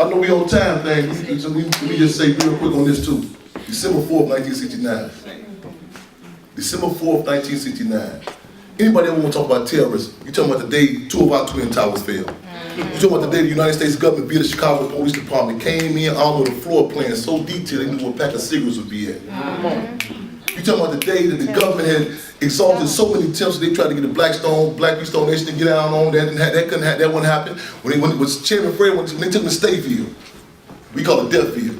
know we on time thing. So let me just say real quick on this too. December 4th, 1969. December 4th, 1969. Anybody ever want to talk about terrorism? You talking about the day 2 of our Twin Towers fell. You talking about the day the United States government beat the Chicago Police Department, came in armed with a floor plan so detailed they knew what pack of cigarettes would be at. You talking about the day that the government had exalted so many attempts they tried to get the Black Stone Nation to get down on that, and that wouldn't happen. When it was Chairman Fred, when they took them to Stateville, we call it Death Field.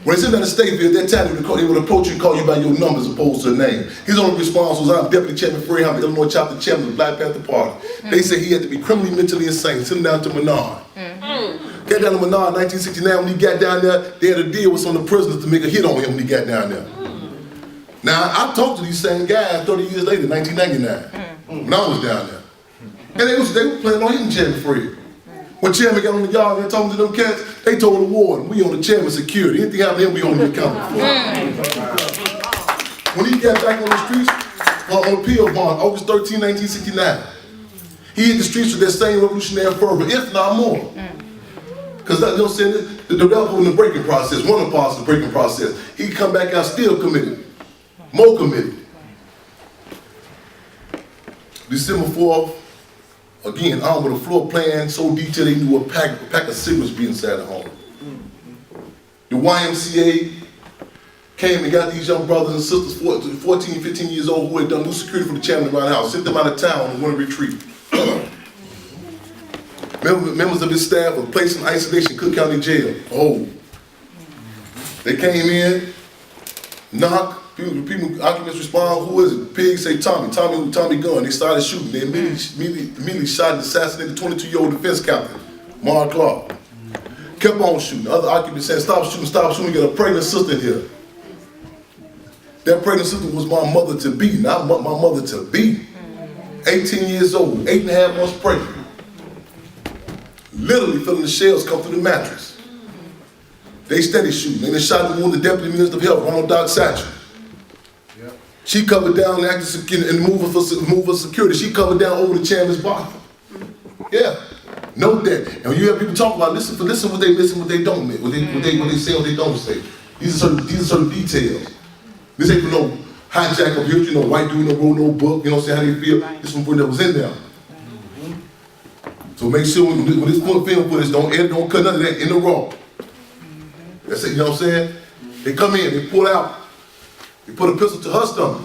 When they sent them to Stateville, at that time they would approach you and call you by your number as opposed to a name. His only response was, I'm Deputy Chairman Fred Hampton, Illinois Chapter Chairman of the Black Panther Party. They said he had to be criminally, mentally insane. Send him down to Menard. Got down to Menard in 1969. When he got down there, they had a deal with some of the prisoners to make a hit on him when he got down there. Now, I talked to these same guys 30 years later, 1999, when I was down there. And they were planning on hitting Chairman Fred. When Chairman got on the yard and talking to them cats, they told the warden, we on the chairman's security. Anything happened to him, we on the account for. When he got back on the streets, on appeal bond, August 13, 1969, he hit the streets with that same revolutionary fervor, if not more. Because you know what I'm saying, the devil in the breaking process, one of the parts of the breaking process, he come back out still committed, more committed. December 4th, again, armed with a floor plan so detailed they knew what pack of cigarettes be inside the home. The YMCA came and got these young brothers and sisters, 14, 15 years old, who had done new security for the chairman around the house, sent them out of town and went to retreat. Members of his staff were placed in isolation in Cook County Jail. Oh. They came in, knocked, people, occupants respond, who is it? Pigs say Tommy Gunn. They started shooting. They immediately shot and assassinated 22-year-old defense captain, Mark Clark. Kept on shooting. Other occupants said, stop shooting, you got a pregnant sister in here. That pregnant sister was my mother-to-be, not my mother-to-be. 18 years old, 8.5 months pregnant. Literally feeling the shells come through the mattress. They steady shooting. They shot and wounded the Deputy Minister of Health, Ronald Doc Satchel. She covered down and acted in the move of security. She covered down over the chairman's body. Yeah, note that. And when you hear people talk about, listen what they listen, what they don't, what they say, what they don't say. These are certain details. This ain't for no hijack of history, no white dude, no wrote no book. You know what I'm saying? How they feel? This one that was in there. So make sure when this film footage, don't edit, don't cut none of that in the raw. That's it. You know what I'm saying? They come in, they pull out. He put a pistol to her stomach.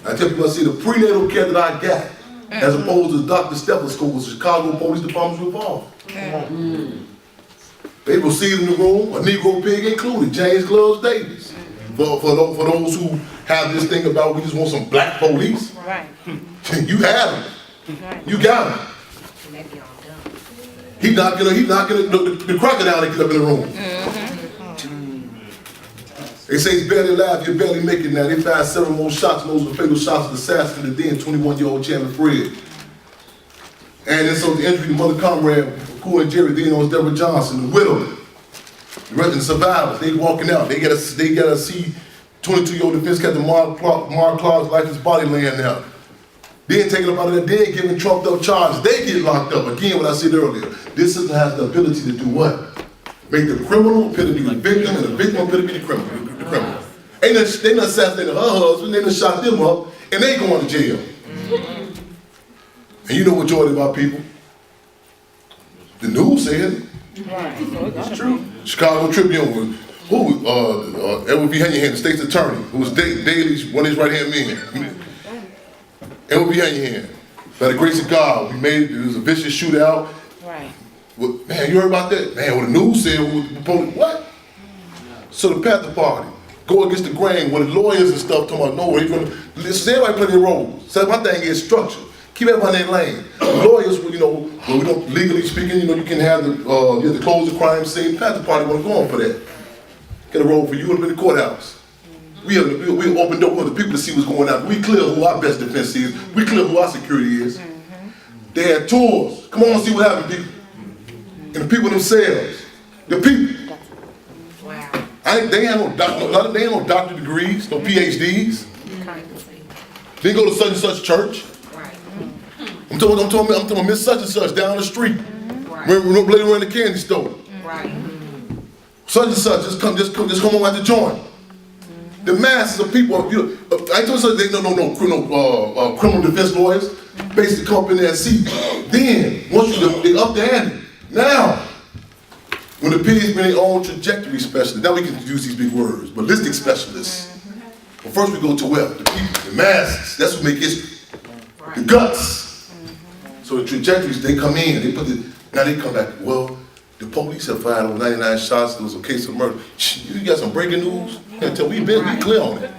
I tell people, I see the prenatal care that I got, as opposed to the doctor's stethoscope, was the Chicago Police Department's revolver. They proceeded in the room, a Negro pig included, James Gloves Davis. For those who have this thing about we just want some black police. Right. You have them. Right. You got them. He knocking the crocodile that get up in the room. They say he's barely alive, you're barely making it now. They fired several more shots, and those were fatal shots of assassinated the then 21-year-old Chairman Fred. And then so the injury to Mother Comrade, Cool and Jerry, then was Deborah Johnson, the widow. The rest of the survivors, they walking out. They gotta see 22-year-old defense captain Mark Clark's life, his body laying there. Then taken up out of that, then giving trumped up charges. They get locked up. Again, what I said earlier, this system has the ability to do what? Make the criminal appear to be the victim and the victim appear to be the criminal. They done assassinated her husband, they done shot them up, and they going to jail. And you know what majority of our people? The news said it. Right. It's true. Chicago Tribune, Edward B. Henry, the state's attorney, who was Daley's one of his right-hand men. Edward B. Henry, by the grace of God, it was a vicious shootout. Right. Well, man, you heard about that? Man, what the news said, what? So the Panther Party go against the grain with the lawyers and stuff talking about no, everybody play their roles. So my thing is structure. Keep everybody in their lane. The lawyers, we don't legally speaking, you can have you have to close the crime scene. Panther Party wasn't going for that. Get a role for you in the courthouse. We open door for the people to see what's going on. We clear who our best defense is. We clear who our security is. They had tours. Come on, see what happened, people. And the people themselves, the people. Wow. They ain't no doctor degrees, no PhDs. They go to such and such church. Right. I'm talking about Miss such and such down the street. Right. Later in the candy store. Right. Such and such, just come on at the joint. The masses of people, I told you they no criminal defense lawyers, basically come up in there and see. Then, once they up the ante. Now, when the pigs been their own trajectory specialists, now we can use these big words, ballistic specialists. But first we go to well, the people, the masses, that's what make history. The guts. So the trajectories, they come in, now they come back, well, the police have fired on 99 shots, there was a case of murder. You got some breaking news? We clear on it.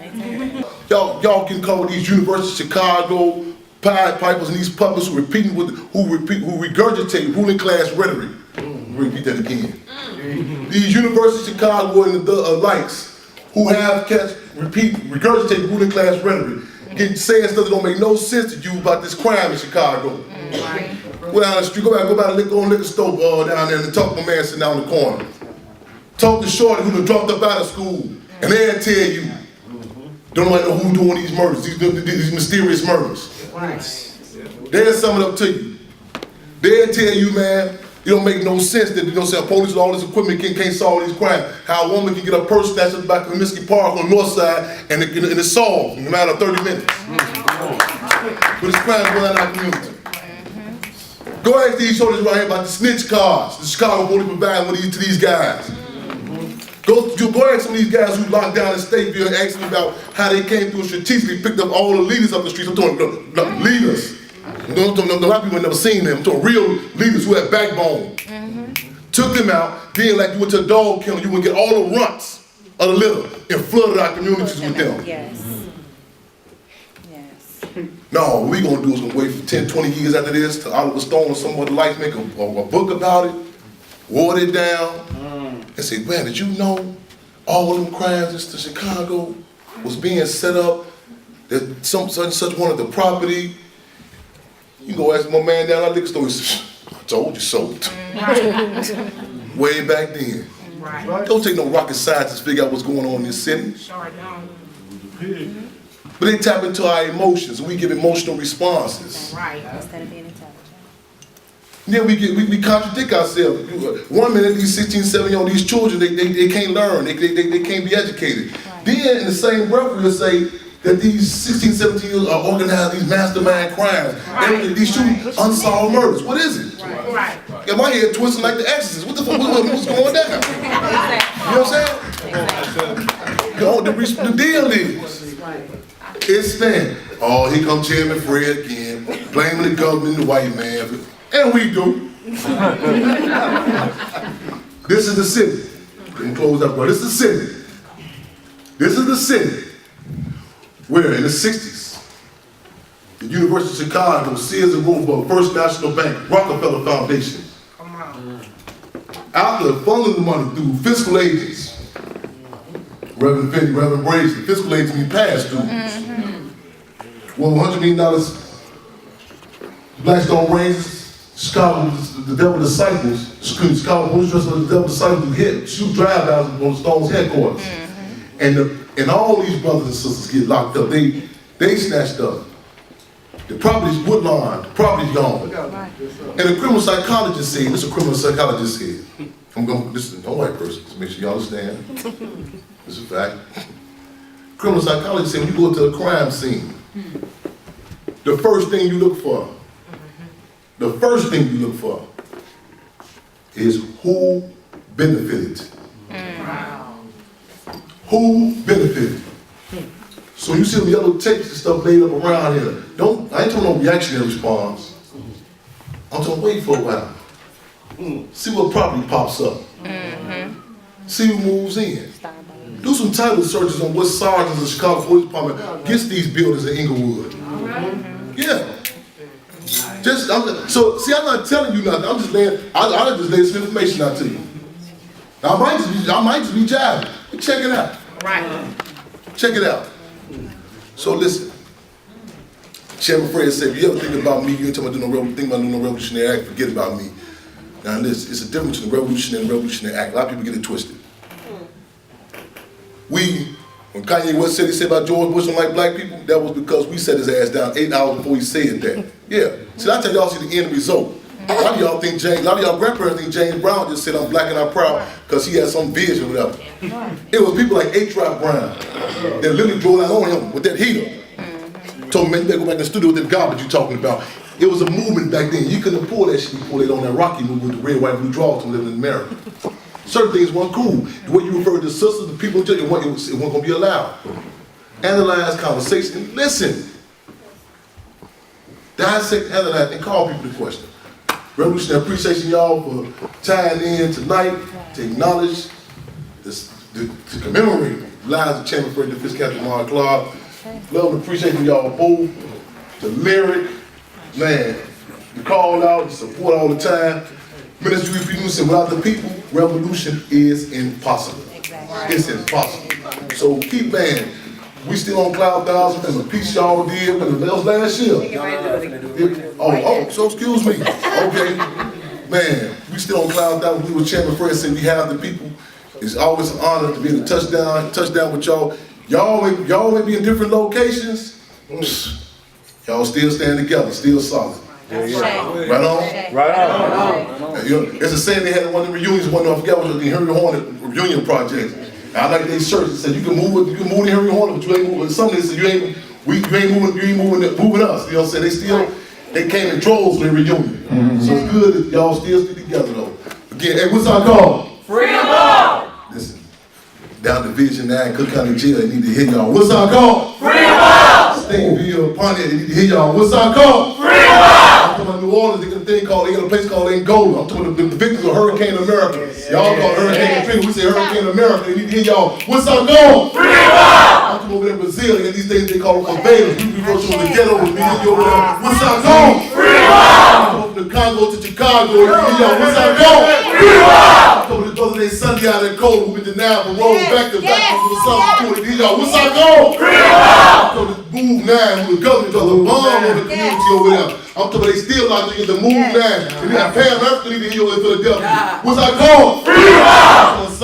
Y'all can come with these University of Chicago, Pied Pipers and these puppets who regurgitate ruling class rhetoric. Repeat that again. These University of Chicago and the likes who have regurgitate ruling class rhetoric, saying stuff that don't make no sense to you about this crime in Chicago. Go down the street, go by the liquor store down there and talk to my man sitting down in the corner. Talk to Shorty who done dropped up out of school, and they'll tell you, don't nobody know who doing these murders, these mysterious murders. They'll sum it up to you. They'll tell you, man, it don't make no sense that police with all this equipment can't solve these crimes. How a woman can get a purse snatched at the back of Comiskey Park on the north side and it's solved in a matter of 30 minutes. But it's crime going on in our community. Go ask these soldiers right here about the snitch cars the Chicago police provide to these guys. Go ask some of these guys who locked down in Stateville and ask them about how they came through and strategically picked up all the leaders up the streets. I'm talking leaders. A lot of people have never seen them. I'm talking real leaders who had backbone. Took them out, then like you went to a dog kennel, you would get all the runts of the litter and flooded our communities with them. Yes. No, what we gonna do is gonna wait for 10, 20 years after this to Oliver Stone or some other life make a book about it, water it down, and say, man, did you know all them crimes in Chicago was being set up, that such and such wanted the property? You can go ask my man down at the liquor store, he says, I told you so. Way back then. Don't take no rocket science to figure out what's going on in this city. Sure don't. But they tap into our emotions and we give emotional responses. Instead of being intelligent. Then we contradict ourselves. 1 minute these 16, 17-year-old these children, they can't learn, they can't be educated. Then in the same breath we'll say that these 16, 17 years are organized these mastermind crimes. These shooting unsolved murders. What is it? Got my head twisting like the Exorcist. What the fuck? What's going down? You know what I'm saying? The deal is, it's then, oh, here comes Chairman Fred again, blaming the government and the white man. And we do. This is the city. Let me close up, bro. This is the city. This is the city where in the 60s, the University of Chicago, Sears and Roebuck, First National Bank, Rockefeller Foundation, after funneling the money through fiscal agents, Reverend Finney, Reverend Brady, fiscal agents being passed through. Well, $100 million Blackstone raises, Chicago, the devil disciples, Chicago police dressed like the devil disciples hit, shoot drive-bys on the Stone's headquarters. And all these brothers and sisters get locked up. They snatched up. The property's woodlawn, the property's gone. And a criminal psychologist said, this is a criminal psychologist said, this is no white person, to make sure you understand. This is a fact. Criminal psychologist said, when you go to a crime scene, the first thing you look for is who benefited. Who benefited? So you see the yellow tapes and stuff laid up around here. I ain't talking no reactionary response. I'm talking wait for a while. See what property pops up. See who moves in. Do some title searches on what sergeants of the Chicago Police Department gets these buildings in Inglewood. Yeah. So see, I'm not telling you nothing. I'm just laying. I just lay some information out to you. Now, I might just be jiving. But check it out. Check it out. So listen. Chairman Fred said, if you ever think about me, you ain't talking about doing no revolutionary act, forget about me. Now listen, it's a difference between revolutionary and revolutionary act. A lot of people get it twisted. When Kanye West said he said about George Bush don't like black people, that was because we set his ass down 8 hours before he said that. Yeah. See, I tell y'all, see the end result. A lot of y'all think a lot of y'all grandparents think James Brown just said I'm black and I'm proud because he had some vision or whatever. It was people like H.R. Brown that literally drove out on him with that heater. Told him, man, you better go back in the studio with that garbage you talking about. It was a movement back then. You couldn't pull that shit before they on that Rocky movie with the red, white, blue draws from living in America. Certain things weren't cool. The way you referred to sisters, the people, it wasn't going to be allowed. Analyze, conversation, listen. Dissect, analyze, and call people to question. Revolutionary appreciation y'all for tying in tonight to acknowledge, to commemorate the lives of Chamber Fred, the Fifth Captain Mark Clark. Love and appreciate y'all both. The lyric, man, the call out, the support all the time. Ministry of People said, without the people, revolution is impossible. Exactly. It's impossible. So keep, man. We still on Cloud 1000 and the piece y'all did when that was last year. So excuse me. Okay. Man, we still on Cloud 1000. We were Chairman Fred said we have the people. It's always an honor to be in a touchdown with y'all. Y'all may be in different locations. Y'all still stand together, still solid. Right on? Right on. You know, it's a saying they had one of the reunions, I forgot what the Henry Hornet reunion project. I like their shirts. It said you can move the Henry Hornet, but you ain't moving. Some they said you ain't moving us. You know what I'm saying? They came in droves for the reunion. So it's good that y'all still stick together though. Again, hey, what's our call? Freedom! Listen, down Division 9, Cook County Jail, they need to hear y'all. What's our call? Freedom! Stingerville, Pontiac, they need to hear y'all. What's our call? Freedom! I'm talking about New Orleans, they got a place called Angola. I'm talking about the victims of Hurricane America. Y'all call Hurricane Katrina, we say Hurricane America, they need to hear y'all. What's our goal? Freedom! I'm talking over there in Brazil, they got these things they call them favelas. You refer to them the ghetto with me, over there. What's our goal? Freedom! I'm from the Congo to Chicago, they need to hear y'all. What's our goal? Freedom! I'm talking about the other day Sunday out in Cola, who been denied for rolling back to back from the summer. They need y'all. What's our goal? Freedom! I'm talking about the Move 9, who the government got the bomb on the community over there. I'm talking about they still out there in the Move 9. And they got Pam Africa need to hear in Philadelphia. What's our goal? Freedom!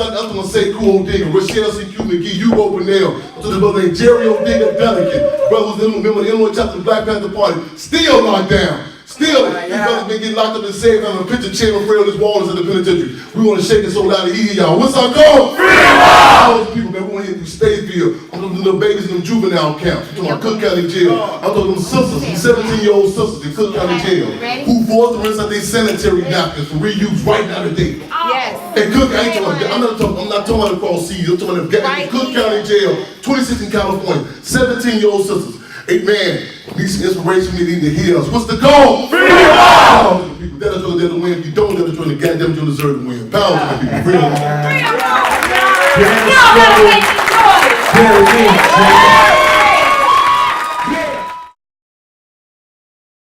I'm going to say Cool Digger, Rochelle C.Q. McGee, you open there. I'm talking about the Jerry O'Digger Delegate. Brothers, member of the Illinois chapter of the Black Panther Party, still locked down. Still, these brothers been getting locked up and saved on a picture Chairman Fred on his walls in the penitentiary. We want to shake it so loud to hear y'all. What's our goal? Freedom! All those people, man, we want to hear through Stateville. I'm talking to little babies in them juvenile camps. I'm talking about Cook County Jail. I'm talking to them sisters, 17-year-old sisters in Cook County Jail, who forced to rinse out their sanitary napkins for reuse right now today. Yes. And Cook, I'm not talking about across seas. I'm talking about Cook County Jail, 26 in California, 17-year-old sisters. Hey man, need some inspiration, we need to hear us. What's the goal? Freedom! Power to the people. That'll join the win. If you don't, that'll join the goddamn you deserve to win. Power to the people. Freedom! Freedom!